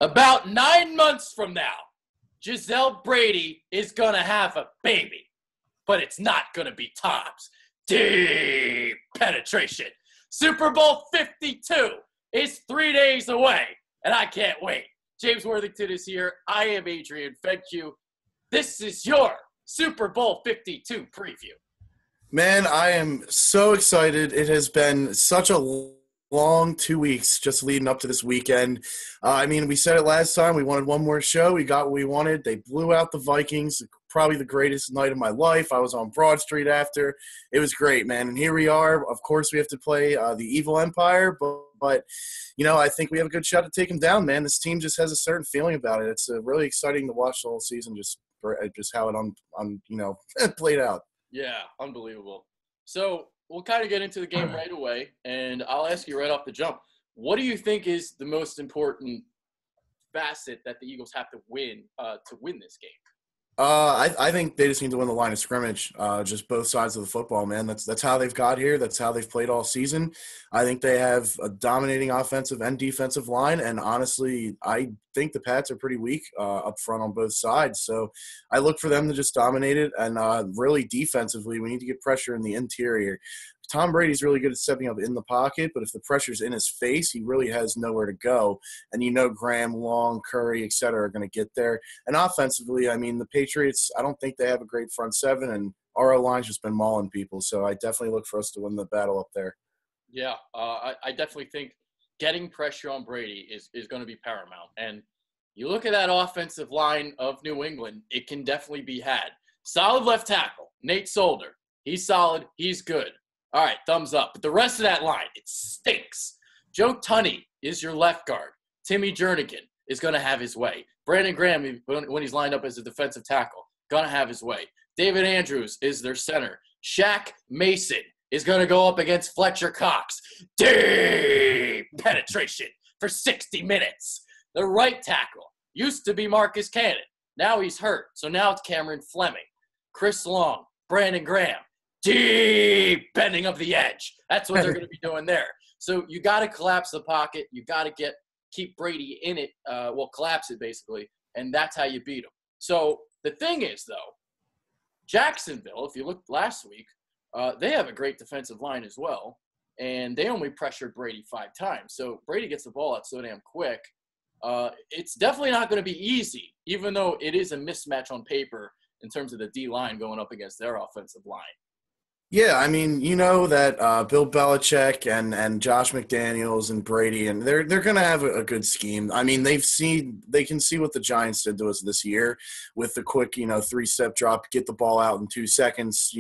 About 9 months from now, Giselle Brady is going to have a baby, but it's not going to be Tom's. Deep penetration. Super Bowl 52 is 3 days away, and I can't wait. James Worthington is here. I am Adrian Fedque. This is your Super Bowl 52 preview. Man, I am so excited. It has been such a long 2 weeks just leading up to this weekend. We said it last time. We wanted one more show. We got what we wanted. They blew out the Vikings. Probably the greatest night of my life. I was on Broad Street after. It was great, man. And here we are. Of course, we have to play the Evil Empire, but I think we have a good shot to take them down, man. This team just has a certain feeling about it. It's really exciting to watch the whole season, just how it played out. Yeah, unbelievable. So we'll kind of get into the game right away, and I'll ask you right off the jump. What do you think is the most important facet that the Eagles have to win this game? I think they just need to win the line of scrimmage, just both sides of the football, man. That's how they've got here. That's how they've played all season. I think they have a dominating offensive and defensive line, and honestly, I think the Pats are pretty weak up front on both sides. So I look for them to just dominate it, and really defensively, we need to get pressure in the interior. Tom Brady's really good at stepping up in the pocket, but if the pressure's in his face, he really has nowhere to go. And Graham, Long, Curry, et cetera, are going to get there. And offensively, the Patriots, I don't think they have a great front seven, and our line's just been mauling people. So I definitely look for us to win the battle up there. Yeah, I definitely think getting pressure on Brady is going to be paramount. And you look at that offensive line of New England, it can definitely be had. Solid left tackle, Nate Solder. He's solid. He's good. All right, thumbs up. But the rest of that line, it stinks. Joe Tunney is your left guard. Timmy Jernigan is going to have his way. Brandon Graham, when he's lined up as a defensive tackle, going to have his way. David Andrews is their center. Shaq Mason is going to go up against Fletcher Cox. Deep penetration for 60 minutes. The right tackle used to be Marcus Cannon. Now he's hurt, so now it's Cameron Fleming. Chris Long, Brandon Graham. Deep bending of the edge. That's what they're going to be doing there. So you got to collapse the pocket. You got to keep Brady in it. Collapse it basically, and that's how you beat him. So the thing is, though, Jacksonville, if you looked last week, they have a great defensive line as well, and they only pressured Brady 5 times. So Brady gets the ball out so damn quick. It's definitely not going to be easy, even though it is a mismatch on paper in terms of the D-line going up against their offensive line. Yeah, that Bill Belichick and Josh McDaniels and Brady, and they're going to have a good scheme. They can see what the Giants did to us this year with the quick, 3-step drop, get the ball out in 2 seconds,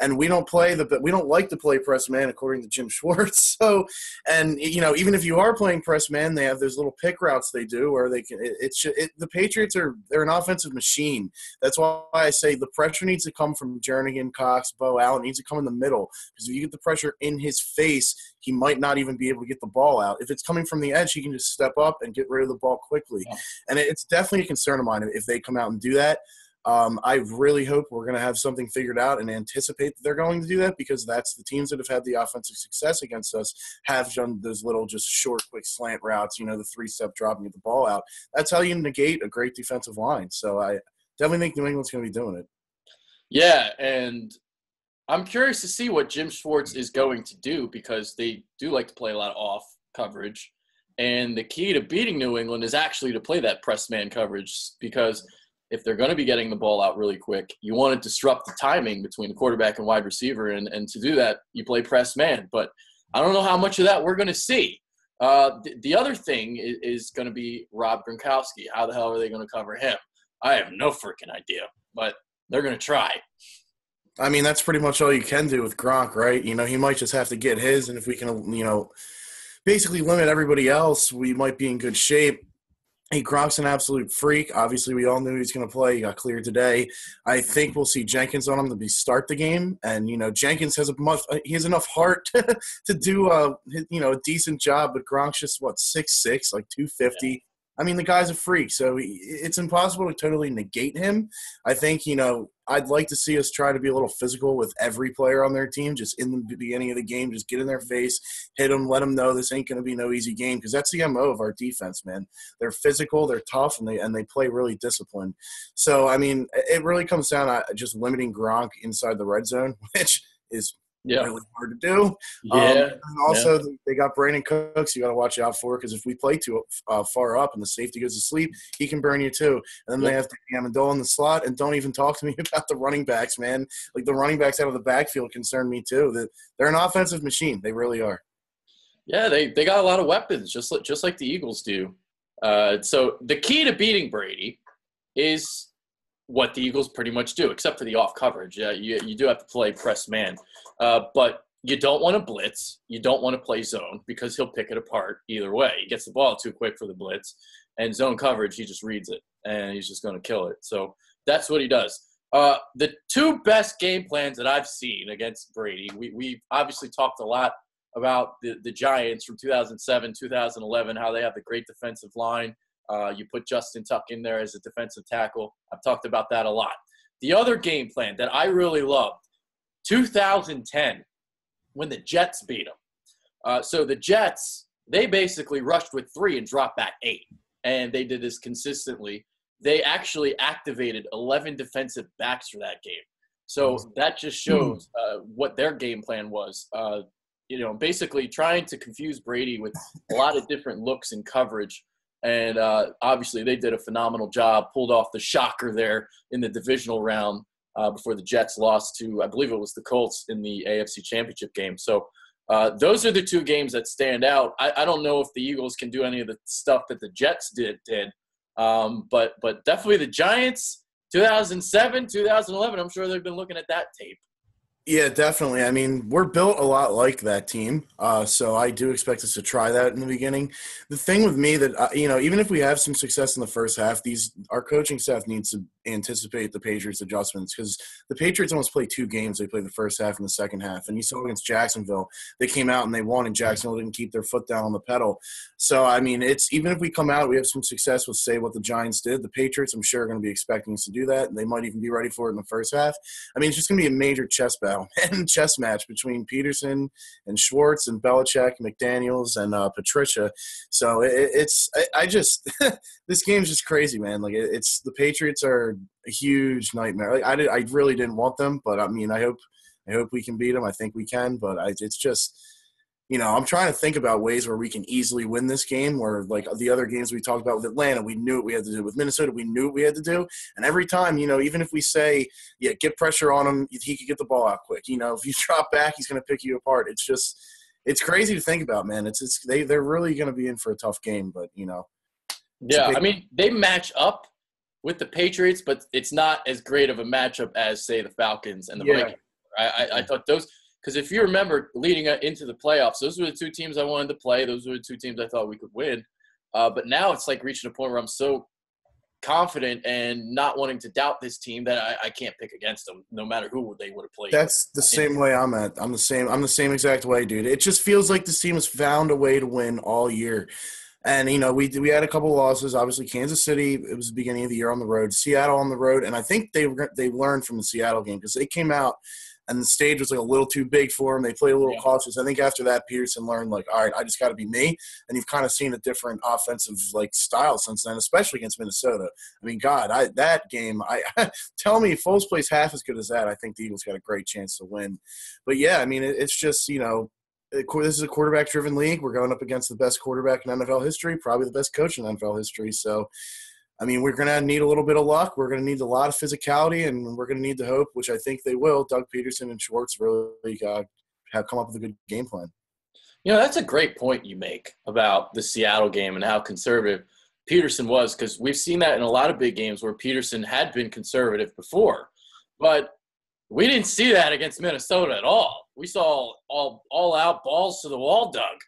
and we don't like to play press man according to Jim Schwartz. So, and even if you are playing press man, they have those little pick routes they do where they can. The Patriots they're an offensive machine. That's why I say the pressure needs to come from Jernigan, Cox, Bo Allen. Needs to come in the middle, because if you get the pressure in his face, he might not even be able to get the ball out. If it's coming from the edge, he can just step up and get rid of the ball quickly. Yeah. And it's definitely a concern of mine if they come out and do that. I really hope we're going to have something figured out and anticipate that they're going to do that, because that's the teams that have had the offensive success against us have done those little just short, quick slant routes, the 3-step drop and get the ball out. That's how you negate a great defensive line. So I definitely think New England's going to be doing it. Yeah, and I'm curious to see what Jim Schwartz is going to do, because they do like to play a lot of off coverage. And the key to beating New England is actually to play that press man coverage, because if they're going to be getting the ball out really quick, you want to disrupt the timing between the quarterback and wide receiver. And to do that, you play press man. But I don't know how much of that we're going to see. The other thing is going to be Rob Gronkowski. How the hell are they going to cover him? I have no freaking idea, but they're going to try. That's pretty much all you can do with Gronk, right? He might just have to get his, and if we can, basically limit everybody else, we might be in good shape. Hey, Gronk's an absolute freak. Obviously, we all knew he was going to play. He got cleared today. I think we'll see Jenkins on him to start the game, and Jenkins has enough heart to do a decent job. But Gronk's just 6'6", like 250. Yeah. The guy's a freak, so it's impossible to totally negate him. I think I'd like to see us try to be a little physical with every player on their team, just in the beginning of the game, just get in their face, hit them, let them know this ain't going to be no easy game, because that's the MO of our defense, man. They're physical, they're tough, and they play really disciplined. So, I mean, it really comes down to just limiting Gronk inside the red zone, which is really hard to do. And also, they got Brandon Cooks you got to watch out for, because if we play too far up and the safety goes to sleep, he can burn you too. And then they have Amendola in the slot, and don't even talk to me about the running backs, man. Like, the running backs out of the backfield concern me too. That they're an offensive machine. They really are. Yeah, they got a lot of weapons, just like the Eagles do. So the key to beating Brady is what the Eagles pretty much do, except for the off coverage. You do have to play press man. But you don't want to blitz. You don't want to play zone, because he'll pick it apart either way. He gets the ball too quick for the blitz. And zone coverage, he just reads it, and he's just going to kill it. So that's what he does. The two best game plans that I've seen against Brady, we obviously talked a lot about the Giants from 2007, 2011, how they have the great defensive line. You put Justin Tuck in there as a defensive tackle. I've talked about that a lot. The other game plan that I really loved, 2010, when the Jets beat them. So the Jets, they basically rushed with 3 and dropped back 8. And they did this consistently. They actually activated 11 defensive backs for that game. So that just shows what their game plan was. Basically trying to confuse Brady with a lot of different looks and coverage. And obviously they did a phenomenal job, pulled off the shocker there in the divisional round before the Jets lost to, I believe it was the Colts in the AFC Championship game. So those are the two games that stand out. I don't know if the Eagles can do any of the stuff that the Jets did. But definitely the Giants, 2007, 2011, I'm sure they've been looking at that tape. Yeah, definitely. I mean, we're built a lot like that team, so I do expect us to try that in the beginning. The thing with me that, even if we have some success in the first half, our coaching staff needs to anticipate the Patriots' adjustments, because the Patriots almost played 2 games. They played the first half and the second half, and you saw against Jacksonville, they came out and they won, and Jacksonville didn't keep their foot down on the pedal. So, I mean, even if we come out, we have some success with, say, what the Giants did, the Patriots, I'm sure, are going to be expecting us to do that, and they might even be ready for it in the first half. I mean, it's just going to be a major chess chess match between Peterson and Schwartz and Belichick, McDaniels, and Patricia. So this game's just crazy, man. Like, the Patriots are a huge nightmare. Like, I really didn't want them, but I mean, I hope we can beat them. I think we can, but it's just, I'm trying to think about ways where we can easily win this game, where, like, the other games we talked about with Atlanta, we knew what we had to do. With Minnesota, we knew what we had to do. And every time, even if we say, get pressure on him, he could get the ball out quick. If you drop back, he's going to pick you apart. It's just, it's crazy to think about, man. They're really going to be in for a tough game, but, Yeah, I mean, they match up with the Patriots, but it's not as great of a matchup as, say, the Falcons and the Vikings. I thought those – because if you remember, leading into the playoffs, those were the 2 teams I wanted to play. Those were the 2 teams I thought we could win. But now it's like reaching a point where I'm so confident and not wanting to doubt this team that I can't pick against them, no matter who they would have played. That's the same way I'm at. I'm the same exact way, dude. It just feels like this team has found a way to win all year. And, we had a couple of losses. Obviously, Kansas City, it was the beginning of the year on the road. Seattle on the road. And I think they learned from the Seattle game, because they came out – and the stage was like a little too big for them. They played a little cautious. I think after that, Peterson learned, like, all right, I just got to be me. And you've kind of seen a different offensive, style since then, especially against Minnesota. I mean, God, that game, tell me if Foles plays half as good as that, I think the Eagles got a great chance to win. But, yeah, I mean, it's just, this is a quarterback-driven league. We're going up against the best quarterback in NFL history, probably the best coach in NFL history. So, I mean, we're going to need a little bit of luck. We're going to need a lot of physicality, and we're going to need the hope, which I think they will. Doug Peterson and Schwartz really have come up with a good game plan. That's a great point you make about the Seattle game and how conservative Peterson was, because we've seen that in a lot of big games where Peterson had been conservative before. But we didn't see that against Minnesota at all. We saw all out balls to the wall, Doug.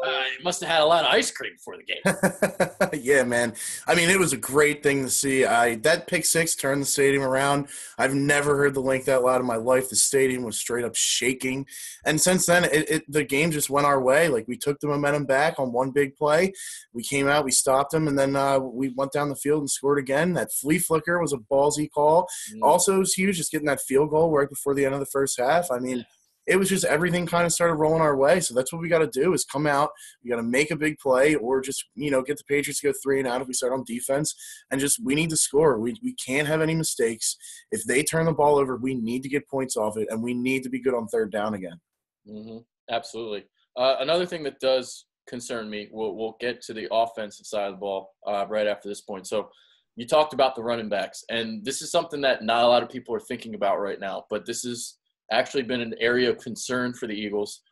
You must have had a lot of ice cream before the game. Yeah, man. I mean, it was a great thing to see. That pick six turned the stadium around. I've never heard the link that loud in my life. The stadium was straight up shaking. And since then, the game just went our way. Like, we took the momentum back on one big play. We came out, we stopped them, and then we went down the field and scored again. That flea flicker was a ballsy call. Also, it was huge just getting that field goal right before the end of the first half. I mean, it was just everything kind of started rolling our way. So that's what we got to do is come out. We got to make a big play or just, get the Patriots to go 3 and out if we start on defense. And we need to score. We can't have any mistakes. If they turn the ball over, we need to get points off it, and we need to be good on third down again. Mm-hmm. Absolutely. Another thing that does concern me, we'll get to the offensive side of the ball right after this point. So you talked about the running backs, and this is something that not a lot of people are thinking about right now, but this is actually been an area of concern for the Eagles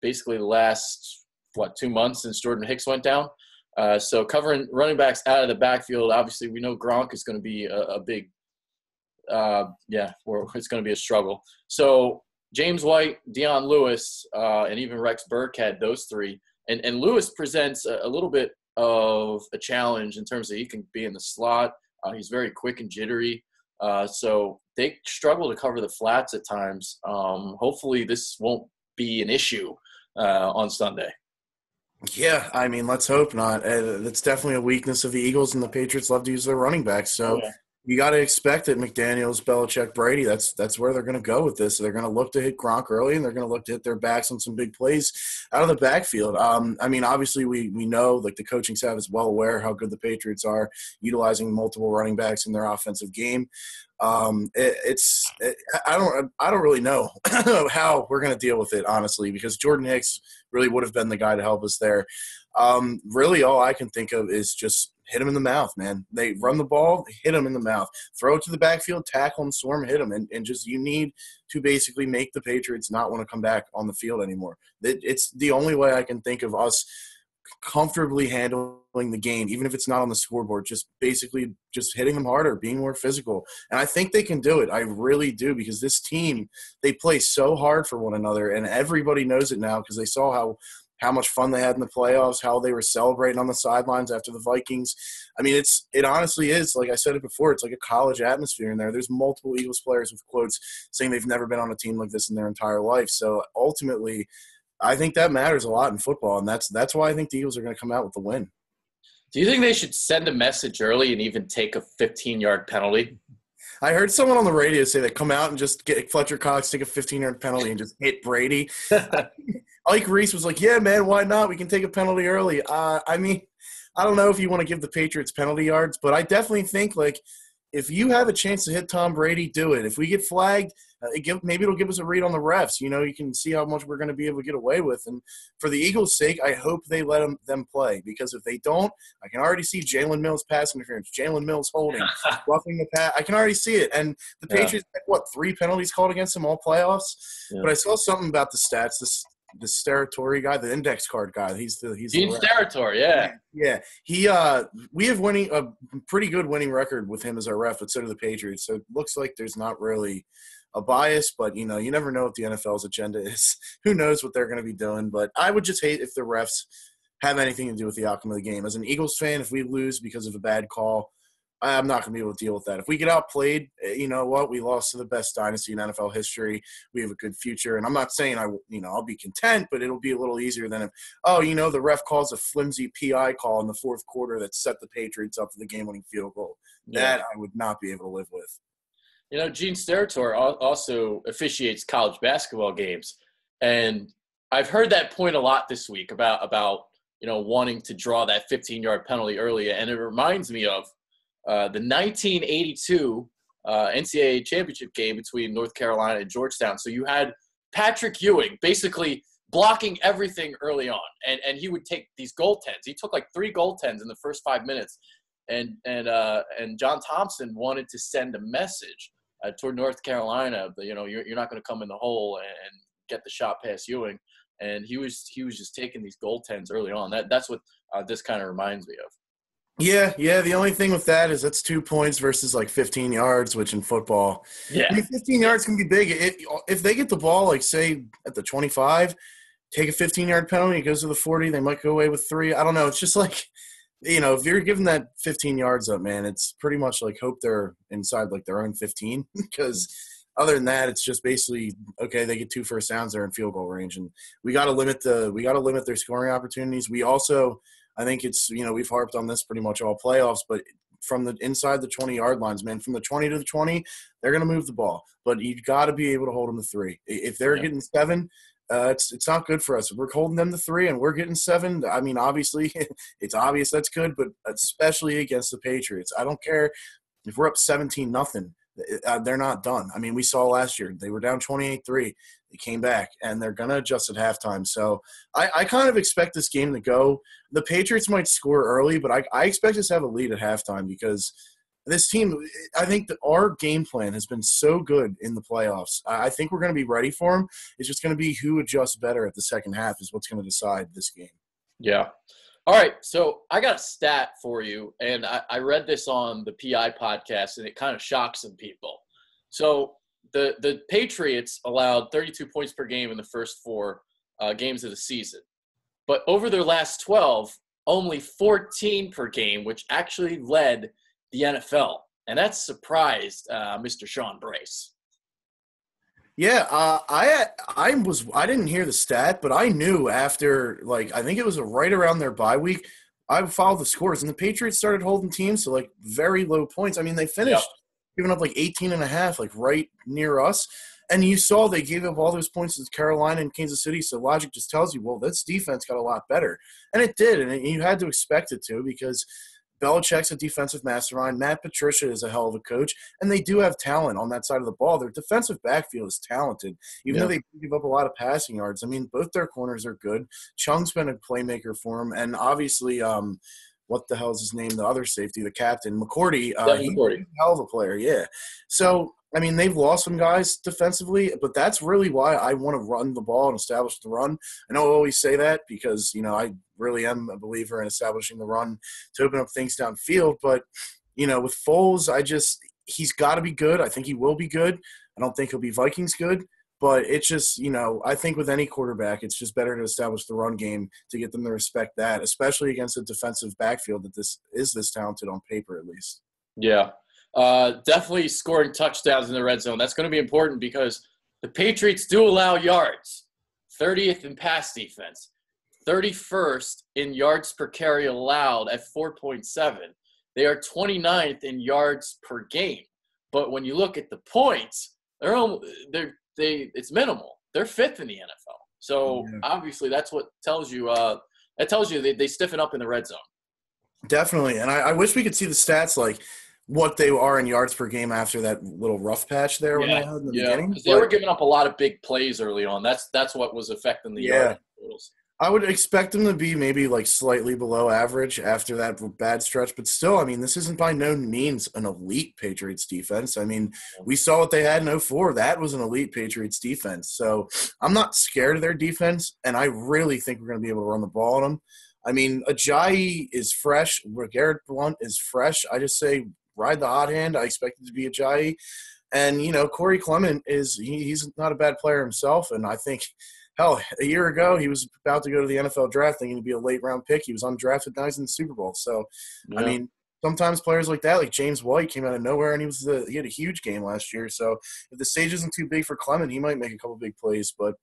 basically the last, 2 months since Jordan Hicks went down. So covering running backs out of the backfield, obviously we know Gronk is going to be a big it's going to be a struggle. So James White, Dion Lewis, and even Rex Burkhead, those three. And Lewis presents a little bit of a challenge in terms of he can be in the slot. He's very quick and jittery. So they struggle to cover the flats at times. Hopefully this won't be an issue on Sunday. Yeah, I mean, let's hope not. That's definitely a weakness of the Eagles, and the Patriots love to use their running backs. So you got to expect that McDaniels, Belichick, Brady, that's where they're going to go with this. They're going to look to hit Gronk early, and they're going to look to hit their backs on some big plays out of the backfield. I mean, obviously we know, like, the coaching staff is well aware how good the Patriots are utilizing multiple running backs in their offensive game. I don't really know how we're going to deal with it, honestly, because Jordan Hicks really would have been the guy to help us there. Really all I can think of is just hit him in the mouth, man. They run the ball, hit him in the mouth, throw it to the backfield, tackle him, swarm, hit him. And just, you need to basically make the Patriots not want to come back on the field anymore. It's the only way I can think of us comfortably handling the game, even if it's not on the scoreboard, just basically just hitting them harder, being more physical. And I think they can do it. I really do, because this team, they play so hard for one another, and everybody knows it now because they saw how much fun they had in the playoffs, how they were celebrating on the sidelines after the Vikings. I mean, it honestly is, like I said it before, it's like a college atmosphere in there. There's multiple Eagles players with quotes saying they've never been on a team like this in their entire life. So ultimately, I think that matters a lot in football, and that's why I think the Eagles are going to come out with the win. Do you think they should send a message early and even take a 15-yard penalty? I heard someone on the radio say that come out and just get Fletcher Cox, take a 15-yard penalty, and just hit Brady. Ike Reese was like, yeah, man, why not? We can take a penalty early. I mean, I don't know if you want to give the Patriots penalty yards, but I definitely think, like, if you have a chance to hit Tom Brady, do it. If we get flagged, maybe it'll give us a read on the refs. You can see how much we're going to be able to get away with. And for the Eagles' sake, I hope they let them play, because if they don't, I can already see Jalen Mills pass interference, Jalen Mills holding, roughing the pass. I can already see it. And the Patriots had, 3 penalties called against them all playoffs? Yeah. But I saw something about the stats. This Steratore guy, the index card guy. He's Gene Steratore, yeah. Yeah. We have a pretty good winning record with him as our ref, but so do the Patriots. So it looks like there's not really a bias, but you never know what the NFL's agenda is. Who knows what they're going to be doing? But I would just hate if the refs have anything to do with the outcome of the game. As an Eagles fan, if we lose because of a bad call, I'm not going to be able to deal with that. If we get outplayed, you know what? We lost to the best dynasty in NFL history. We have a good future. And I'm not saying I'll be content, but it'll be a little easier than if, the ref calls a flimsy PI call in the fourth quarter that set the Patriots up for the game-winning field goal. That I would not be able to live with. Gene Steratore also officiates college basketball games. And I've heard that point a lot this week about wanting to draw that 15-yard penalty early. And it reminds me of the 1982 NCAA championship game between North Carolina and Georgetown. So you had Patrick Ewing basically blocking everything early on, and he would take these goaltends. He took 3 goaltends in the first 5 minutes, and John Thompson wanted to send a message toward North Carolina, but you're not going to come in the hole and get the shot past Ewing, and he was just taking these goaltends early on. That's what this kind of reminds me of. Yeah. The only thing with that is that's 2 points versus 15 yards, which in football, 15 yards can be big. If they get the ball, say at the 25, take a 15-yard penalty, it goes to the 40, they might go away with 3. I don't know. It's just like, if you're giving that 15 yards up, man, it's pretty much like hope they're inside like their own 15 because other than that, it's just basically, okay, they get 2 first downs, they're in field goal range, and we got to limit their scoring opportunities. We also, I think it's, we've harped on this pretty much all playoffs, but from the inside the 20-yard lines, man, from the 20 to the 20, they're going to move the ball, but you got to be able to hold them to 3. If they're getting 7, it's not good for us. If we're holding them to 3 and we're getting 7, I mean, obviously, it's obvious that's good, but especially against the Patriots. I don't care if we're up 17-0. They're not done. I mean, we saw last year. They were down 28-3. They came back, and they're going to adjust at halftime. So I kind of expect this game to go. The Patriots might score early, but I expect us to have a lead at halftime because this team, I think that our game plan has been so good in the playoffs. I think we're going to be ready for them. It's just going to be who adjusts better at the second half is what's going to decide this game. Yeah. All right, so I got a stat for you, and I read this on the PI podcast, and it kind of shocked some people. So the Patriots allowed 32 points per game in the first 4 games of the season. But over their last 12, only 14 per game, which actually led the NFL. And that surprised Mr. Sean Brace. Yeah, I didn't hear the stat, but I knew after, like, I think it was right around their bye week, I followed the scores, and the Patriots started holding teams to, like, very low points. I mean, they finished giving up, like, 18.5, like, right near us. And you saw they gave up all those points to Carolina and Kansas City, so logic just tells you, well, this defense got a lot better. And it did, and you had to expect it to because – Belichick's a defensive mastermind. Matt Patricia is a hell of a coach, and they do have talent on that side of the ball. Their defensive backfield is talented, even though they give up a lot of passing yards. I mean, both their corners are good. Chung's been a playmaker for him, and obviously, what the hell is his name? The other safety, the captain, McCourty. He's a hell of a player, yeah. So, I mean, they've lost some guys defensively, but that's really why I want to run the ball and establish the run. I know I always say that because, I really am a believer in establishing the run to open up things downfield. But, with Foles, he's got to be good. I think he will be good. I don't think he'll be Vikings good. But it's just, I think with any quarterback, it's just better to establish the run game to get them to respect that, especially against a defensive backfield that this talented on paper at least. Yeah. Definitely scoring touchdowns in the red zone. That's going to be important because the Patriots do allow yards. 30th in pass defense. 31st in yards per carry allowed at 4.7. They are 29th in yards per game. But when you look at the points, it's minimal. They're 5th in the NFL. So obviously that's what tells you they stiffen up in the red zone. Definitely. And I wish we could see the stats like what they are in yards per game after that little rough patch there when they had in the beginning. Because they were giving up a lot of big plays early on. That's what was affecting the yard totals. I would expect them to be maybe like slightly below average after that bad stretch. But still, I mean, this isn't by no means an elite Patriots defense. I mean, we saw what they had in 2004. That was an elite Patriots defense. So I'm not scared of their defense, and I really think we're going to be able to run the ball on them. I mean, Ajayi is fresh. Garrett Blount is fresh. I just say ride the hot hand. I expect it to be Ajayi. And, Corey Clement he's not a bad player himself, and I think – hell, a year ago, he was about to go to the NFL draft thinking to be a late-round pick. He was undrafted, now he's in the Super Bowl. So, I mean, sometimes players like that, like James White, came out of nowhere, and he had a huge game last year. So, if the stage isn't too big for Clement, he might make a couple big plays. But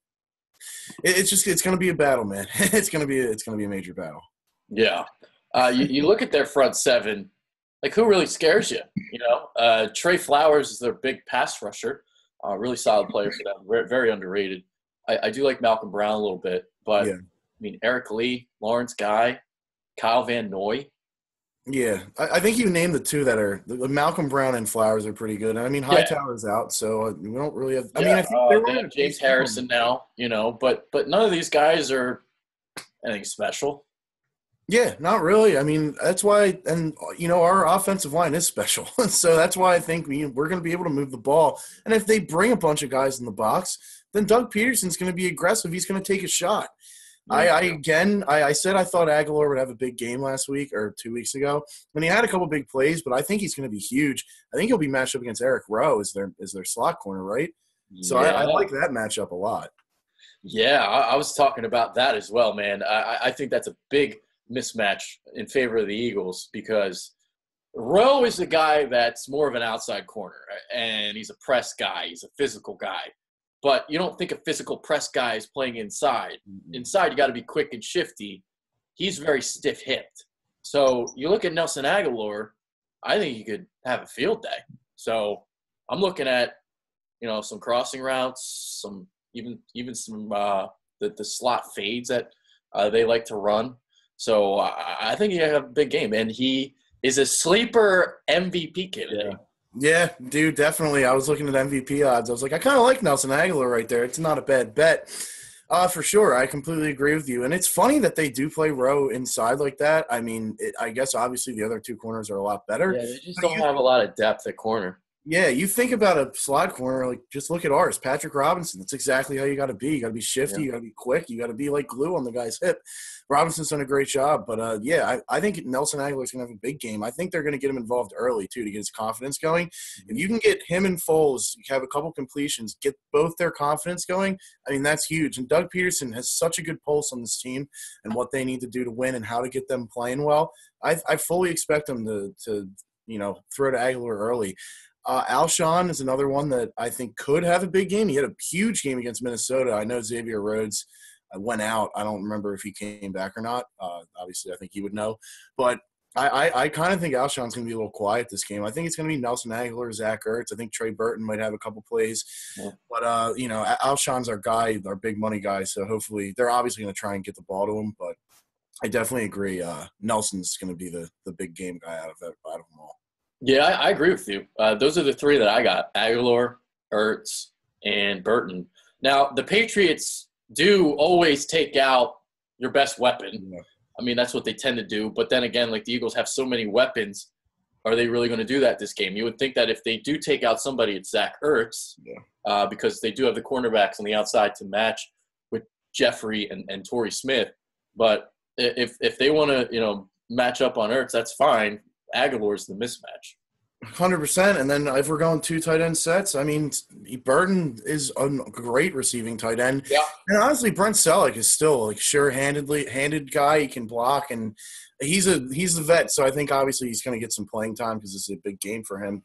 it's going to be a battle, man. It's going to be a major battle. Yeah. You look at their front seven, like who really scares you? Trey Flowers is their big pass rusher, really solid player for them, very, very underrated. I do like Malcolm Brown a little bit, but, I mean, Eric Lee, Lawrence Guy, Kyle Van Noy. Yeah, I think you named the two that are – Malcolm Brown and Flowers are pretty good. I mean, Hightower's out, so we don't really have – I mean, I think they have James Harrison now, but none of these guys are anything special. Yeah, not really. I mean, that's why – and, our offensive line is special. So that's why I think we're going to be able to move the ball. And if they bring a bunch of guys in the box – then Doug Peterson's going to be aggressive. He's going to take a shot. Yeah. I said I thought Aguilar would have a big game last week or 2 weeks ago, and he had a couple big plays, but I think he's going to be huge. I think he'll be matched up against Eric Rowe as their slot corner, right? So I like that matchup a lot. Yeah, I was talking about that as well, man. I think that's a big mismatch in favor of the Eagles because Rowe is a guy that's more of an outside corner, and he's a press guy. He's a physical guy. But you don't think a physical press guy is playing inside. Inside, you got to be quick and shifty. He's very stiff-hipped. So you look at Nelson Aguilar, I think he could have a field day. So I'm looking at, some crossing routes, some even some the slot fades that they like to run. So I think he had a big game, and he is a sleeper MVP candidate. Yeah, dude, definitely. I was looking at MVP odds. I was like, I kind of like Nelson Aguilar right there. It's not a bad bet. For sure. I completely agree with you. And it's funny that they do play Rowe inside like that. I mean, I guess obviously the other two corners are a lot better. Yeah, they just don't have a lot of depth at corner. Yeah, you think about a slot corner, like just look at ours, Patrick Robinson. That's exactly how you got to be. You got to be shifty. You got to be quick. You got to be like glue on the guy's hip. Robinson's done a great job. But, I think Nelson Aguilar's going to have a big game. I think they're going to get him involved early, too, to get his confidence going. If you can get him and Foles, you have a couple completions, get both their confidence going, I mean, that's huge. And Doug Peterson has such a good pulse on this team and what they need to do to win and how to get them playing well. I fully expect them to throw to Aguilar early. Alshon is another one that I think could have a big game. He had a huge game against Minnesota. I know Xavier Rhodes went out. I don't remember if he came back or not. Obviously, I think he would know. But I kind of think Alshon's going to be a little quiet this game. I think it's going to be Nelson Aguilar, Zach Ertz. I think Trey Burton might have a couple plays. Yeah. But, Alshon's our guy, our big money guy. So hopefully they're obviously going to try and get the ball to him. But I definitely agree. Nelson's going to be the big game guy out of them all. Yeah, I agree with you. Those are the three that I got: Aguilar, Ertz, and Burton. Now, the Patriots do always take out your best weapon. Yeah. I mean, that's what they tend to do. But then again, like the Eagles have so many weapons, are they really going to do that this game? You would think that if they do take out somebody, it's Zach Ertz, because they do have the cornerbacks on the outside to match with Jeffrey and Torrey Smith. But if they want to, match up on Ertz, that's fine. Aguilar's the mismatch. 100%. And then if we're going 2 tight end sets, I mean, Burton is a great receiving tight end. Yeah. And honestly, Brent Selleck is still like handed guy. He can block, and he's the vet. So I think obviously he's going to get some playing time because this is a big game for him.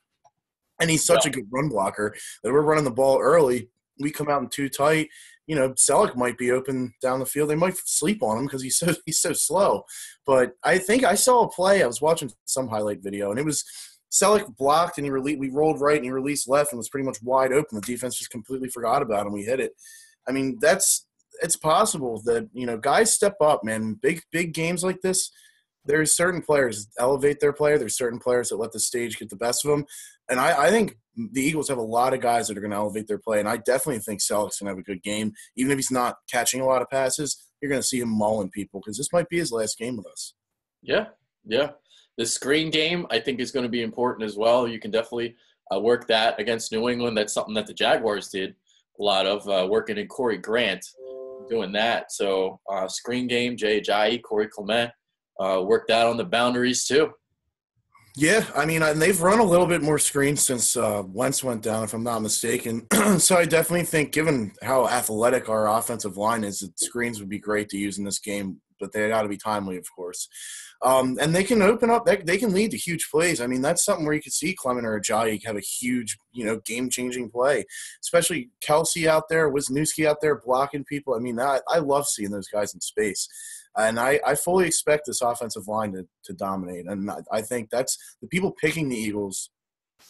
And he's such a good run blocker that we're running the ball early. We come out in 2 tight. Selleck might be open down the field. They might sleep on him because he's so slow. But I think I saw a play. I was watching some highlight video, and it was Selleck blocked, and we rolled right, and he released left, and was pretty much wide open. The defense just completely forgot about him. We hit it. I mean, it's possible that, guys step up, man. Big games like this, there's certain players that elevate their player. There's certain players that let the stage get the best of them. And I think the Eagles have a lot of guys that are going to elevate their play, and I definitely think Selleck's going to have a good game. Even if he's not catching a lot of passes, you're going to see him mauling people because this might be his last game with us. Yeah. The screen game, I think, is going to be important as well. You can definitely work that against New England. That's something that the Jaguars did a lot of, working in Corey Grant, doing that. So screen game, Jay Ajayi, Corey Clement, work that on the boundaries too. Yeah, I mean, they've run a little bit more screens since Wentz went down, if I'm not mistaken. So I definitely think, given how athletic our offensive line is, that screens would be great to use in this game, but they got to be timely, of course. And they can open up. They can lead to huge plays. I mean, that's something where you could see Clement or Ajayi have a huge, game-changing play, especially Kelsey out there, Wisniewski out there blocking people. I mean, I love seeing those guys in space. And I fully expect this offensive line to dominate. And I think that's the people picking the Eagles.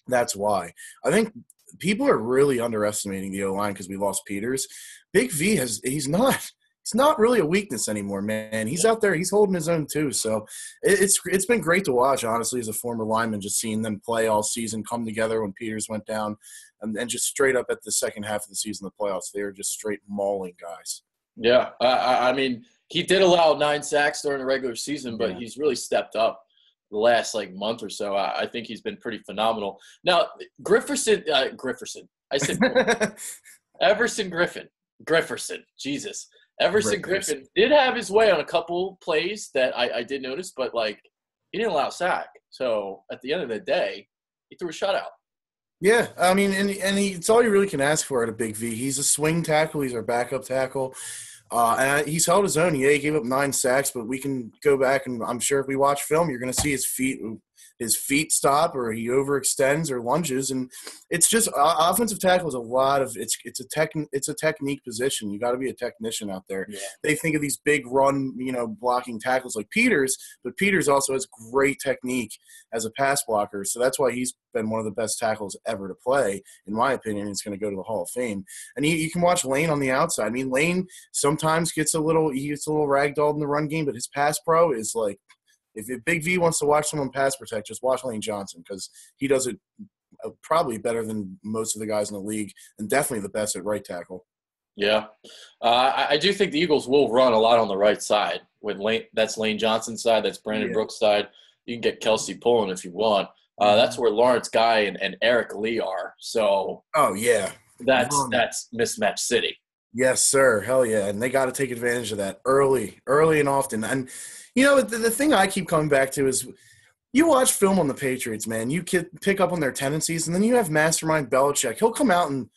That's why. I think people are really underestimating the O-line because we lost Peters. Big V he's not really a weakness anymore, man. He's out there. He's holding his own too. So it's been great to watch, honestly, as a former lineman, just seeing them play all season, come together when Peters went down, and just straight up at the second half of the season, the playoffs, they were just straight mauling guys. Yeah, I mean, he did allow 9 sacks during the regular season, but he's really stepped up the last month or so. I think he's been pretty phenomenal. Now, Grifferson. I said Everson Grifferson. Jesus. Everson Griffin did have his way on a couple plays that I did notice, but he didn't allow a sack. So at the end of the day, he threw a shutout. Yeah, I mean, it's all you really can ask for at a big V. He's a swing tackle. He's our backup tackle. He's held his own. Yeah, he gave up 9 sacks, but we can go back and I'm sure if we watch film, you're going to see his feet stop or he overextends or lunges, and it's just offensive tackle is a lot of it's a technique position. You got to be a technician out there. Yeah. They think of these big run, blocking tackles like Peters, but Peters also has great technique as a pass blocker, so that's why he's been one of the best tackles ever to play. In my opinion, he's going to go to the Hall of Fame. And you can watch Lane on the outside. I mean, Lane sometimes gets a little ragdolled in the run game, but his pass pro is like, if Big V wants to watch someone pass protect, just watch Lane Johnson because he does it probably better than most of the guys in the league and definitely the best at right tackle. Yeah. I do think the Eagles will run a lot on the right side. That's Lane Johnson's side. That's Brandon Brooks' side. You can get Kelsey pulling if you want. That's where Lawrence Guy and Eric Lee are. So oh, yeah. That's mismatch city. Yes, sir. Hell yeah. And they got to take advantage of that early and often. And, the thing I keep coming back to is you watch film on the Patriots, man. You pick up on their tendencies, and then you have Mastermind Belichick. He'll come out and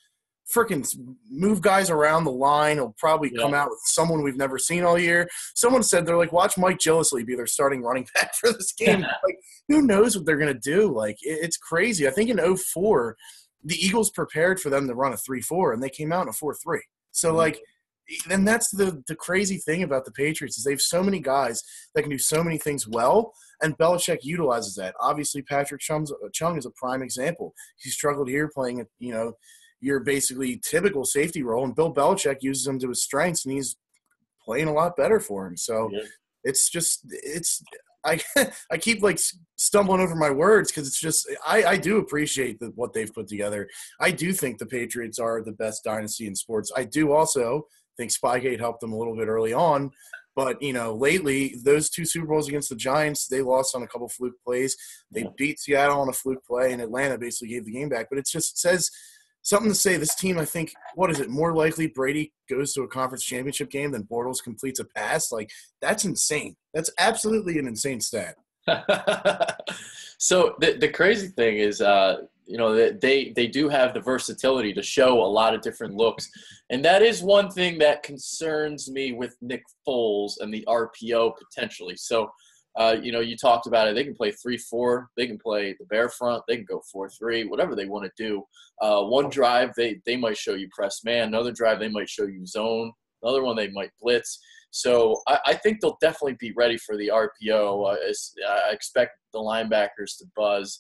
freaking move guys around the line. He'll probably come out with someone we've never seen all year. Someone said they're like, watch Mike Gillislee be their starting running back for this game. Like, who knows what they're going to do? Like, it's crazy. I think in 2004, the Eagles prepared for them to run a 3-4, and they came out in a 4-3. So, and that's the crazy thing about the Patriots is they have so many guys that can do so many things well, and Belichick utilizes that. Obviously, Patrick Chung is a prime example. He struggled here playing, your basically typical safety role, and Bill Belichick uses him to his strengths, and he's playing a lot better for him. So I keep stumbling over my words because it's just I do appreciate what they've put together. I do think the Patriots are the best dynasty in sports. I do also think Spygate helped them a little bit early on. But, lately, those 2 Super Bowls against the Giants, they lost on a couple fluke plays. They beat Seattle on a fluke play, and Atlanta basically gave the game back. But it just says something to say this team, I think, what is it, more likely Brady goes to a conference championship game than Bortles completes a pass? Like, that's insane. That's absolutely an insane stat. So the crazy thing is, they do have the versatility to show a lot of different looks. And that is one thing that concerns me with Nick Foles and the RPO potentially. So, you talked about it. They can play 3-4. They can play the bear front. They can go 4-3, whatever they want to do. One drive, they might show you press man. Another drive, they might show you zone. Another one, they might blitz. So I think they'll definitely be ready for the RPO. I expect the linebackers to buzz,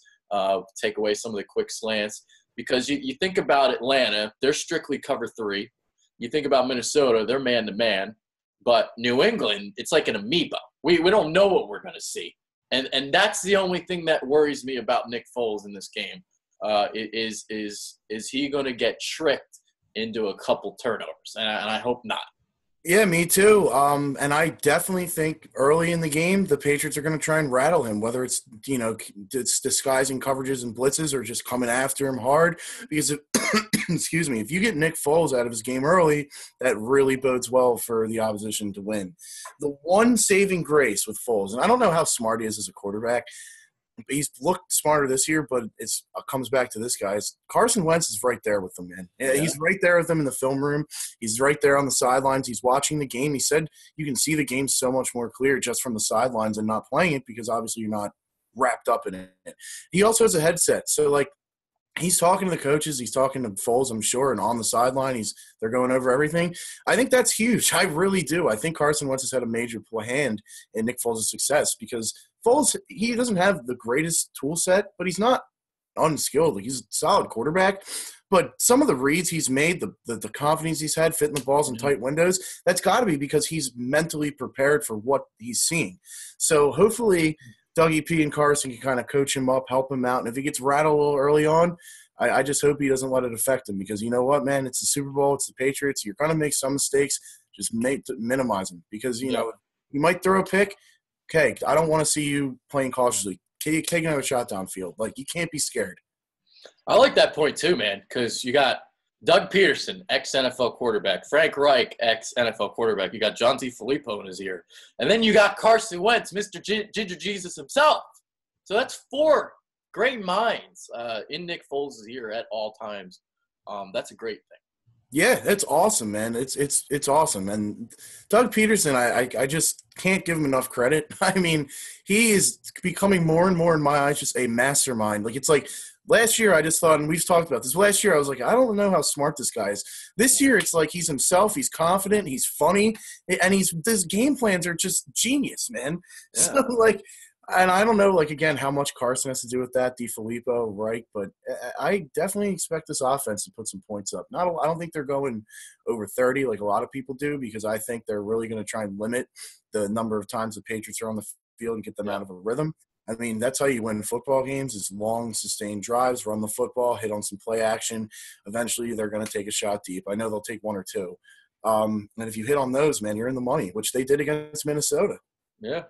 take away some of the quick slants. Because you think about Atlanta, they're strictly cover 3. You think about Minnesota, they're man-to-man. But New England, it's like an amoeba. We don't know what we're going to see. And that's the only thing that worries me about Nick Foles in this game. Is he going to get tricked into a couple turnovers? And I hope not. Yeah, me too. And I definitely think early in the game, the Patriots are going to try and rattle him, whether it's, it's disguising coverages and blitzes or just coming after him hard. Because, excuse me, if you get Nick Foles out of his game early, that really bodes well for the opposition to win. The one saving grace with Foles, and I don't know how smart he is as a quarterback, he's looked smarter this year, but it comes back to this guy. Carson Wentz is right there with them, man. Yeah. He's right there with them in the film room. He's right there on the sidelines. He's watching the game. He said you can see the game so much more clear just from the sidelines and not playing it because obviously you're not wrapped up in it. He also has a headset. So, he's talking to the coaches. He's talking to Foles, I'm sure, and on the sideline, they're going over everything. I think that's huge. I really do. I think Carson Wentz has had a major hand in Nick Foles' success because Foles, he doesn't have the greatest tool set, but he's not unskilled. He's a solid quarterback. But some of the reads he's made, the confidence he's had, fitting the balls in tight windows, that's got to be because he's mentally prepared for what he's seeing. So hopefully Dougie P and Carson can kind of coach him up, help him out. And if he gets rattled a little early on, I just hope he doesn't let it affect him because you know what, man? It's the Super Bowl. It's the Patriots. You're going to make some mistakes. Just minimize them because, you might throw a pick. Okay, I don't want to see you playing cautiously. Take another shot downfield. You can't be scared. I like that point too, man, because you got Doug Peterson, ex-NFL quarterback, Frank Reich, ex-NFL quarterback. You got John T. Filippo in his ear. And then you got Carson Wentz, Mr. Ginger Jesus himself. So that's 4 great minds in Nick Foles' ear at all times. That's a great thing. Yeah, that's awesome, man. It's awesome. And Doug Peterson, I just can't give him enough credit. I mean, he is becoming more and more in my eyes just a mastermind. Like, it's like last year I just thought, and we've talked about this, last year I was like, I don't know how smart this guy is. This year it's like he's himself, he's confident, he's funny, and his game plans are just genius, man. Yeah. So, like, and I don't know, like, again, how much Carson has to do with that, DeFilippo, right? But I definitely expect this offense to put some points up. I don't think they're going over 30 like a lot of people do, because I think they're really going to try and limit the number of times the Patriots are on the field and get them out of a rhythm. I mean, that's how you win football games, is long, sustained drives, run the football, hit on some play action. Eventually, they're going to take a shot deep. I know they'll take one or two. And if you hit on those, man, you're in the money, which they did against Minnesota. Yeah.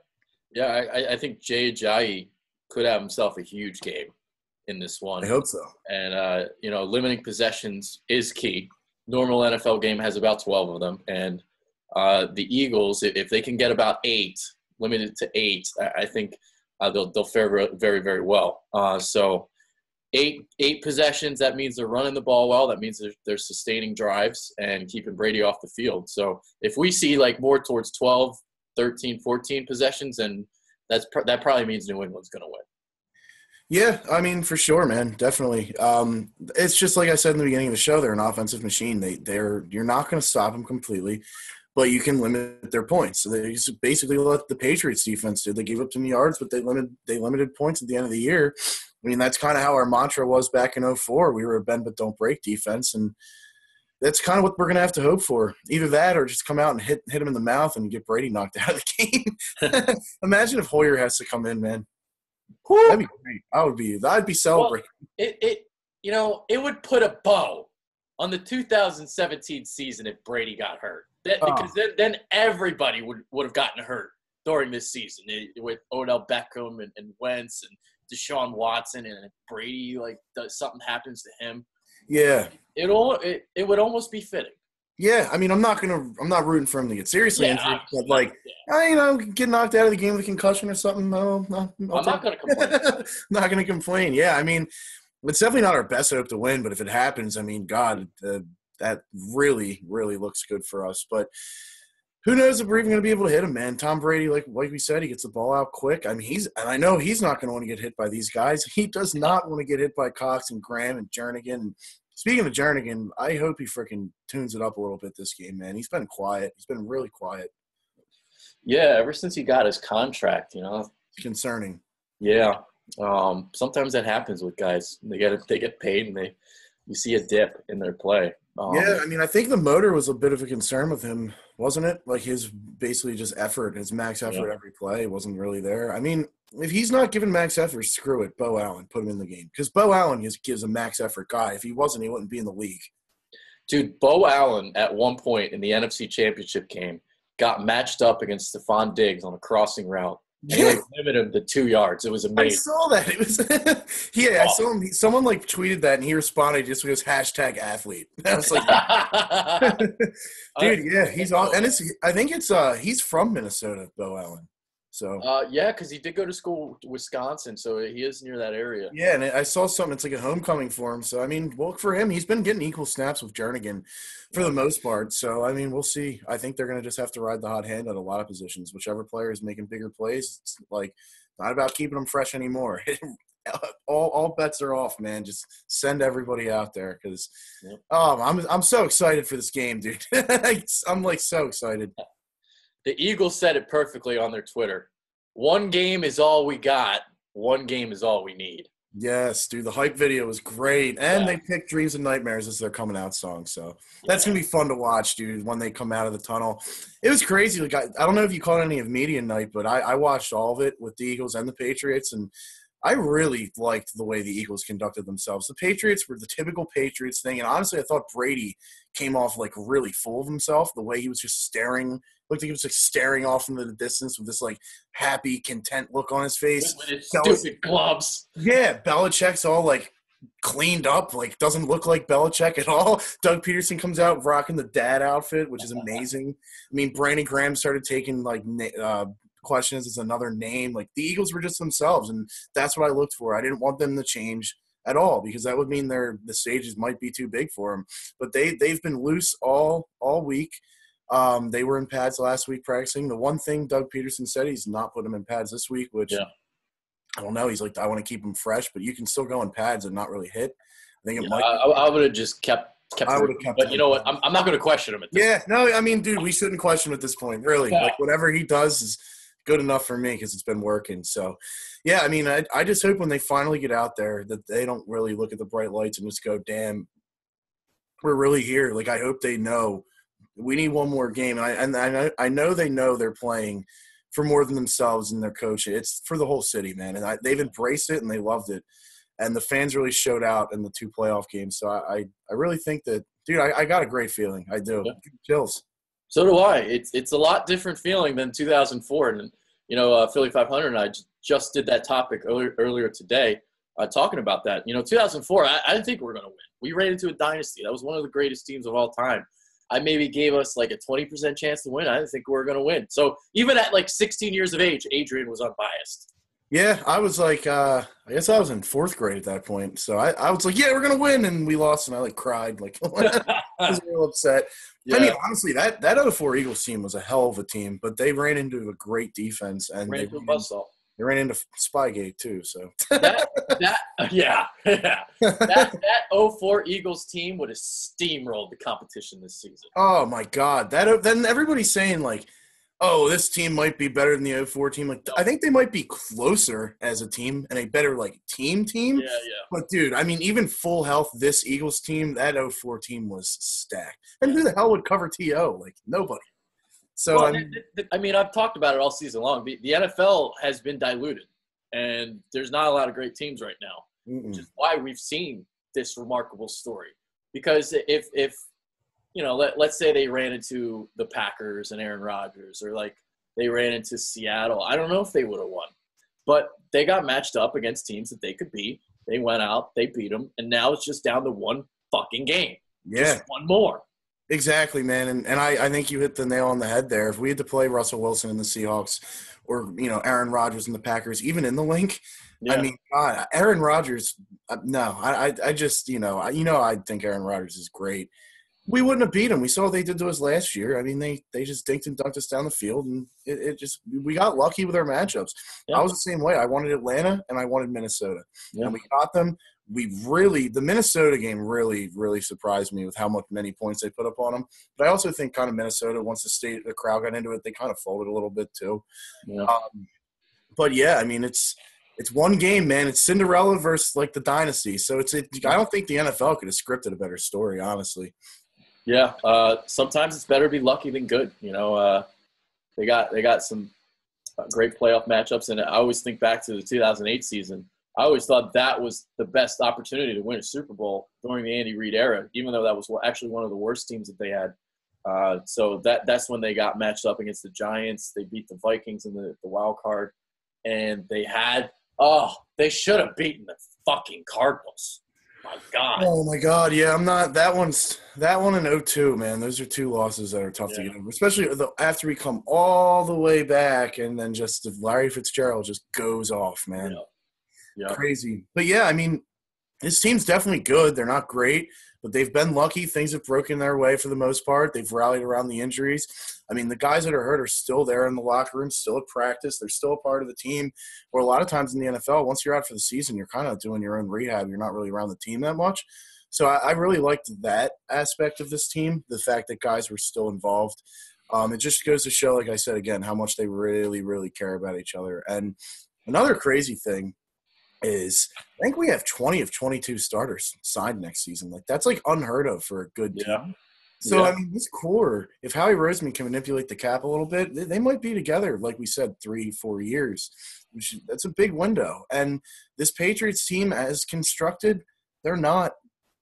Yeah, I think Jay Ajayi could have himself a huge game in this one. I hope so. And, limiting possessions is key. Normal NFL game has about 12 of them. And the Eagles, if they can get about 8, limited to 8, I think they'll fare very, very well. So 8 possessions, that means they're running the ball well. That means they're sustaining drives and keeping Brady off the field. So if we see like more towards 12, 13, 14 possessions, and that probably means New England's going to win. Yeah, I mean, for sure, man, definitely. It's just like I said in the beginning of the show, they're an offensive machine. You're not going to stop them completely, but you can limit their points. So they just basically what the Patriots defense did. They gave up some yards, but they limited points at the end of the year. I mean, that's kind of how our mantra was back in 2004. We were a bend but don't break defense, and that's kind of what we're going to have to hope for. Either that or just come out and hit him in the mouth and get Brady knocked out of the game. Imagine if Hoyer has to come in, man. That'd be great. I'd be celebrating. Well, it would put a bow on the 2017 season if Brady got hurt. Because then everybody would have gotten hurt during this season with Odell Beckham and Wentz and Deshaun Watson, and if Brady something happens to him. Yeah. It would almost be fitting. Yeah, I mean, I'm not rooting for him to get seriously injured, but get knocked out of the game with a concussion or something. No, I'm not going to complain. Not going to complain. Yeah, I mean, it's definitely not our best hope to win, but if it happens, I mean, God, that really, really looks good for us. But who knows if we're even going to be able to hit him, man? Tom Brady, like we said, he gets the ball out quick. I mean, I know he's not going to want to get hit by these guys. He does not want to get hit by Cox and Graham and Jernigan. Speaking of Jernigan, I hope he freaking tunes it up a little bit this game, man. He's been quiet. He's been really quiet. Yeah, ever since he got his contract, It's concerning. Yeah. Sometimes that happens with guys. They get paid and you see a dip in their play. Yeah, I mean, I think the motor was a bit of a concern with him, wasn't it? Like his basically just effort, his max effort every play wasn't really there. I mean, if he's not giving max effort, screw it. Bo Allen, put him in the game. Because Bo Allen gives a max effort guy. If he wasn't, he wouldn't be in the league. Dude, Bo Allen at one point in the NFC Championship game got matched up against Stephon Diggs on a crossing route. Yeah. And he limited him to 2 yards. It was amazing. I saw that. It was I saw him. Someone tweeted that and he responded just with #athlete. I was like, dude, yeah, he's all, and I think he's from Minnesota, Bo Allen. So because he did go to school in Wisconsin, so he is near that area. Yeah, and I saw something. It's like a homecoming for him. So I mean, look for him. He's been getting equal snaps with Jernigan for the most part. So I mean, we'll see. I think they're gonna just have to ride the hot hand at a lot of positions. Whichever player is making bigger plays, it's not about keeping them fresh anymore. all bets are off, man. Just send everybody out there because I'm so excited for this game, dude. I'm so excited. The Eagles said it perfectly on their Twitter. One game is all we got. One game is all we need. Yes, dude. The hype video was great. And they picked Dreams and Nightmares as their coming out song. So that's going to be fun to watch, dude, when they come out of the tunnel. It was crazy. Like I don't know if you caught any of Media Night, but I watched all of it with the Eagles and the Patriots, and I really liked the way the Eagles conducted themselves. The Patriots were the typical Patriots thing, and honestly, I thought Brady came off really full of himself. The way he was just staring, looked like he was staring off into the distance with this happy, content look on his face. With his stupid gloves. Yeah, Belichick's all cleaned up, doesn't look like Belichick at all. Doug Peterson comes out rocking the dad outfit, which is amazing. I mean, Brandon Graham started taking question is it's another name. Like, the Eagles were just themselves, and that's what I looked for. I didn't want them to change at all because that would mean the stages might be too big for them. But they've been loose all week. They were in pads last week practicing. The one thing Doug Peterson said, he's not put them in pads this week, which I don't know. He's like, I want to keep them fresh, but you can still go in pads and not really hit. I think it might. I would have just kept. I would have kept. But you know what? I'm not going to question him at this. Yeah, no, I mean, dude, we shouldn't question him at this point. Really, like whatever he does is good enough for me because it's been working. So, yeah, I mean, I just hope when they finally get out there that they don't really look at the bright lights and just go, "Damn, we're really here." Like, I hope they know we need one more game, and I know they know they're playing for more than themselves and their coach. It's for the whole city, man, and they've embraced it and they loved it. And the fans really showed out in the 2 playoff games. So I really think that, dude, I got a great feeling. I do. Yeah. Chills. So do I. It's a lot different feeling than 2004. And, Philly 500 and I just did that topic earlier today talking about that. 2004, I didn't think we were going to win. We ran into a dynasty. That was one of the greatest teams of all time. I maybe gave us like a 20% chance to win. I didn't think we were going to win. So even at like 16 years of age, Adrian was unbiased. Yeah, I was like, I guess I was in 4th grade at that point. So I was like, yeah, we're going to win. And we lost, and I like cried. Like, I was real upset. Yeah. I mean, honestly, that 04 Eagles team was a hell of a team, but they ran into a great defense. And they ran into Spygate, too. So that 04 Eagles team would have steamrolled the competition this season. Oh, my God. Then everybody's saying, like, oh, this team might be better than the 04 team. Like, I think they might be closer as a team and a better, like, team. Yeah. But, dude, I mean, even full health, this Eagles team, that 04 team was stacked. And who the hell would cover T.O.? Like, nobody. So, well, I've talked about it all season long. The NFL has been diluted, and there's not a lot of great teams right now, which is why we've seen this remarkable story. Because if let's say they ran into the Packers and Aaron Rodgers, or like they ran into Seattle. I don't know if they would have won, but they got matched up against teams that they could beat. They went out, they beat them, and now it's just down to one fucking game. Yeah. Just one more. Exactly, man. And I think you hit the nail on the head there. If we had to play Russell Wilson in the Seahawks or, Aaron Rodgers in the Packers, even in the link, I mean, God, Aaron Rodgers, no. I just, I think Aaron Rodgers is great. We wouldn't have beat them. We saw what they did to us last year. I mean, they just dinked and dunked us down the field, and we got lucky with our matchups. Yeah. I was the same way. I wanted Atlanta, and I wanted Minnesota. Yeah. And we got them. The Minnesota game really, really surprised me with how many points they put up on them. But I also think kind of Minnesota, once the crowd got into it, they kind of folded a little bit too. Yeah. But, yeah, I mean, it's one game, man. It's Cinderella versus, like, the dynasty. So I don't think the NFL could have scripted a better story, honestly. Yeah, sometimes it's better to be lucky than good. They got some great playoff matchups, and I always think back to the 2008 season. I always thought that was the best opportunity to win a Super Bowl during the Andy Reid era, even though that was actually one of the worst teams that they had. So that's when they got matched up against the Giants. They beat the Vikings in the wild card, and they should have beaten the fucking Cardinals. My God. Oh, my God. Yeah, I'm not – that one in 02, man. Those are 2 losses that are tough to get over, especially after we come all the way back and then just Larry Fitzgerald just goes off, man. Yeah. Crazy. But, yeah, I mean, this team's definitely good. They're not great, but they've been lucky. Things have broken their way for the most part. They've rallied around the injuries. I mean, the guys that are hurt are still there in the locker room, still at practice. They're still a part of the team. Or a lot of times in the NFL, once you're out for the season, you're kind of doing your own rehab. You're not really around the team that much. So I really liked that aspect of this team, the fact that guys were still involved. It just goes to show, like I said, again, how much they really, really care about each other. And another crazy thing is I think we have 20 of 22 starters signed next season. Like, that's, like, unheard of for a good team. So, I mean, this core, if Howie Roseman can manipulate the cap a little bit, they might be together, like we said, 3-4 years. That's a big window. And this Patriots team, as constructed, they're not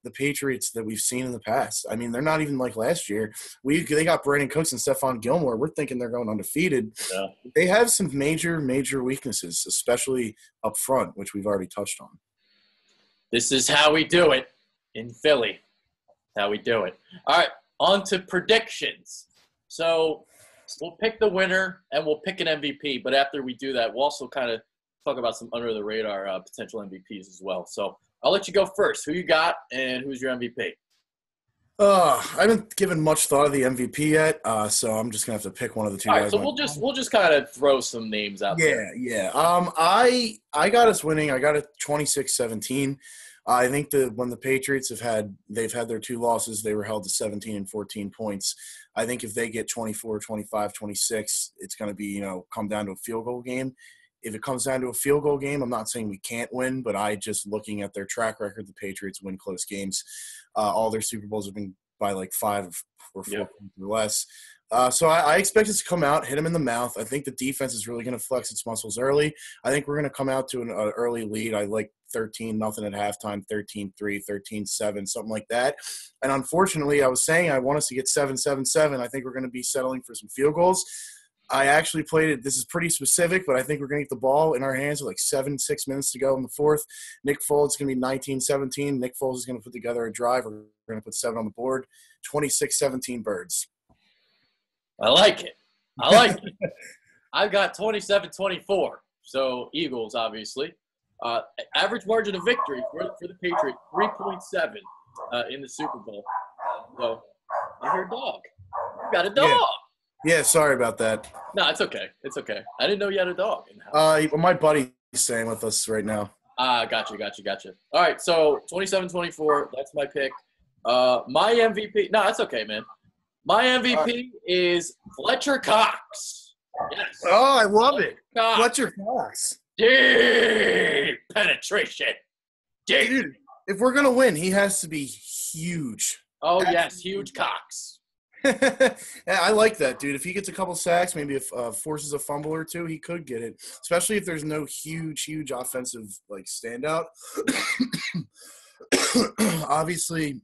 the Patriots that we've seen in the past. I mean, they're not even like last year. They got Brandon Cooks and Stephon Gilmore. We're thinking they're going undefeated. Yeah. They have some major, major weaknesses, especially up front, which we've already touched on. This is how we do it in Philly. How we do it. All right. On to predictions. So We'll pick the winner and we'll pick an MVP. But after we do that, we'll also kind of talk about some under the radar potential MVPs as well. So I'll let you go first. Who you got and who's your MVP? I haven't given much thought of the MVP yet, so I'm just gonna have to pick one of the two. All guys. right, so we'll just kind of throw some names out there. Yeah. I got us winning. I got it 26-17. I think that when the Patriots they've had their two losses, they were held to 17 and 14 points. I think if they get 24, 25, 26, it's going to be, come down to a field goal game. If it comes down to a field goal game, I'm not saying we can't win, but looking at their track record, the Patriots win close games. All their Super Bowls have been by like 5 or 4 points or less. So I expect us to come out, hit him in the mouth. I think the defense is really going to flex its muscles early. I think we're going to come out to an early lead. I like 13-0 at halftime, 13-3, 13-7, something like that. And unfortunately, I was saying I want us to get 7-7-7. I think we're going to be settling for some field goals. I actually played it. This is pretty specific, but I think we're going to get the ball in our hands with like 6 minutes to go in the fourth. Nick Foles is going to be 19-17. Nick Foles is going to put together a drive. We're going to put 7 on the board. 26-17 Birds. I like it. I've got 27-24. So Eagles, obviously. Average margin of victory for the Patriots, 3.7 in the Super Bowl. So I hear a dog. You got a dog. Yeah, sorry about that. No, it's okay. It's okay. I didn't know you had a dog in the house. My buddy's staying with us right now. Gotcha. All right, so 27-24, that's my pick. My MVP – no, that's okay, man. My MVP is Fletcher Cox. Yes. Oh, I love Fletcher it. Cox. Fletcher Cox. Deep penetration. Deep. Dude, if we're going to win, he has to be huge. Oh, yes, huge Cox. Yeah, I like that, dude. If he gets a couple sacks, maybe if forces a fumble or two, he could get it, especially if there's no huge offensive, standout. Obviously,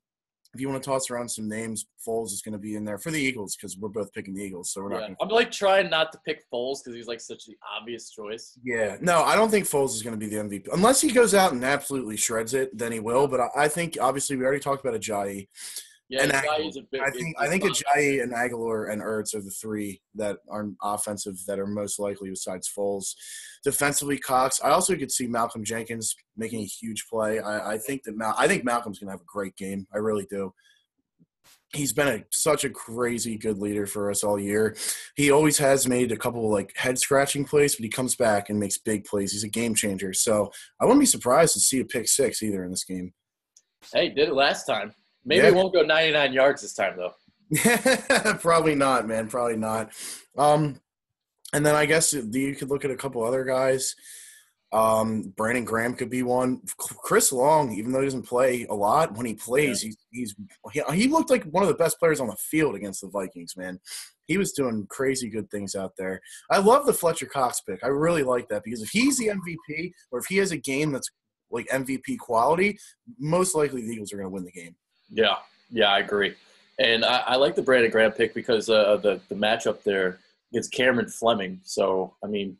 if you want to toss around some names, Foles is going to be in there for the Eagles because we're both picking the Eagles, so we're not. I'm trying not to pick Foles because he's such the obvious choice. Yeah, no, I don't think Foles is going to be the MVP unless he goes out and absolutely shreds it. Then he will. But I think obviously we already talked about Ajayi. Yeah, and Ajayi's a big. I think Ajayi and Aguilar and Ertz are the three that are offensive that are most likely besides Foles. Defensively, Cox. I also could see Malcolm Jenkins making a huge play. I think Malcolm's going to have a great game. I really do. He's been such a crazy good leader for us all year. He always has made a couple head-scratching plays, but he comes back and makes big plays. He's a game changer. So I wouldn't be surprised to see a pick six either in this game. Hey, did it last time. Maybe it won't go 99 yards this time, though. Probably not, man. Probably not. And then I guess you could look at a couple other guys. Brandon Graham could be one. Chris Long, even though he doesn't play a lot, when he plays, he looked like one of the best players on the field against the Vikings, man. He was doing crazy good things out there. I love the Fletcher Cox pick. I really like that because if he's the MVP or if he has a game that's MVP quality, most likely the Eagles are going to win the game. Yeah, I agree. And I like the Brandon Graham pick because the matchup there against Cameron Fleming. So, I mean,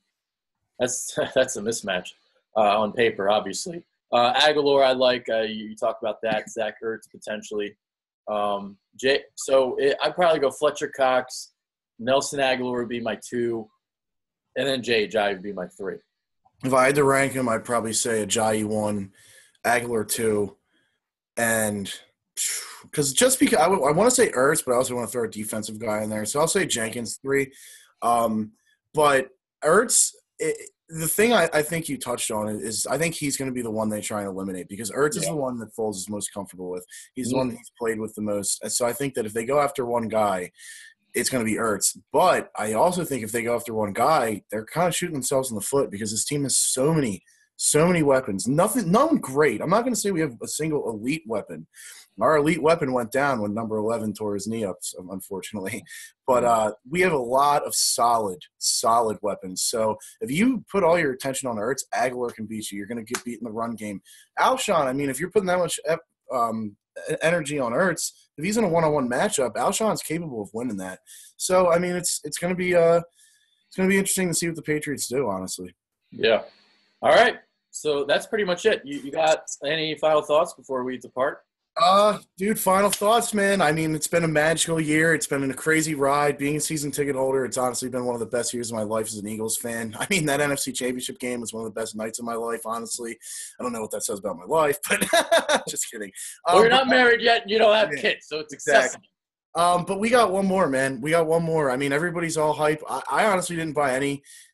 that's a mismatch on paper, obviously. Aguilar, I like. You talk about that. Zach Ertz, potentially. I'd probably go Fletcher Cox. Nelson Aguilar would be my 2. And then Ajayi would be my 3. If I had to rank him, I'd probably say Ajayi 1, Aguilar 2, and – because I want to say Ertz, but I also want to throw a defensive guy in there. So I'll say Jenkins 3. But Ertz, the thing I think you touched on is I think he's going to be the one they try and eliminate because Ertz is the one that Foles is most comfortable with. He's the one he's played with the most. And so I think that if they go after one guy, it's going to be Ertz. But I also think if they go after one guy, they're kind of shooting themselves in the foot because this team has so many weapons. None great. I'm not going to say we have a single elite weapon. Our elite weapon went down when number 11 tore his knee up, unfortunately. But we have a lot of solid weapons. So if you put all your attention on Ertz, Aguilar can beat you. You're going to get beat in the run game. Alshon, I mean, if you're putting that much energy on Ertz, if he's in a one-on-one matchup, Alshon's capable of winning that. So I mean, it's going to be interesting to see what the Patriots do, honestly. Yeah. All right. So that's pretty much it. You got any final thoughts before we depart? Dude, final thoughts, man. I mean, it's been a magical year. It's been a crazy ride. Being a season ticket holder, it's honestly been one of the best years of my life as an Eagles fan. I mean, that NFC Championship game was one of the best nights of my life, honestly. I don't know what that says about my life, but just kidding. Well, you're But not married yet and you don't have yeah, kids, so it's exactly. accessible. But we got one more, man. We got one more. I mean, everybody's all hype. I honestly didn't buy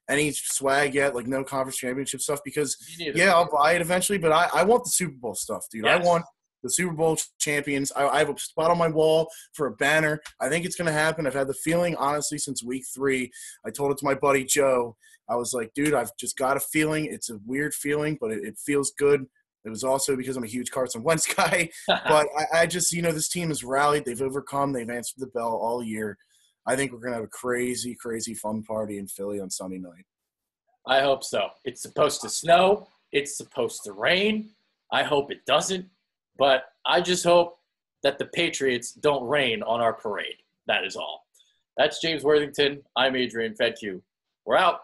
any swag yet, like no conference championship stuff, because Me neither. yeah, I'll buy it eventually. But I want the Super Bowl stuff, dude. I Yes. want the Super Bowl champions. I have a spot on my wall for a banner. I think it's going to happen. I've had the feeling, honestly, since week 3. I told it to my buddy Joe. I was like, dude, I've just got a feeling. It's a weird feeling, but it feels good. It was also because I'm a huge Carson Wentz guy. But I just, this team has rallied. They've overcome. They've answered the bell all year. I think we're going to have a crazy, crazy fun party in Philly on Sunday night. I hope so. It's supposed to snow. It's supposed to rain. I hope it doesn't. But I just hope that the Patriots don't rain on our parade. That is all. That's James Worthington. I'm Adrian Fedke. We're out.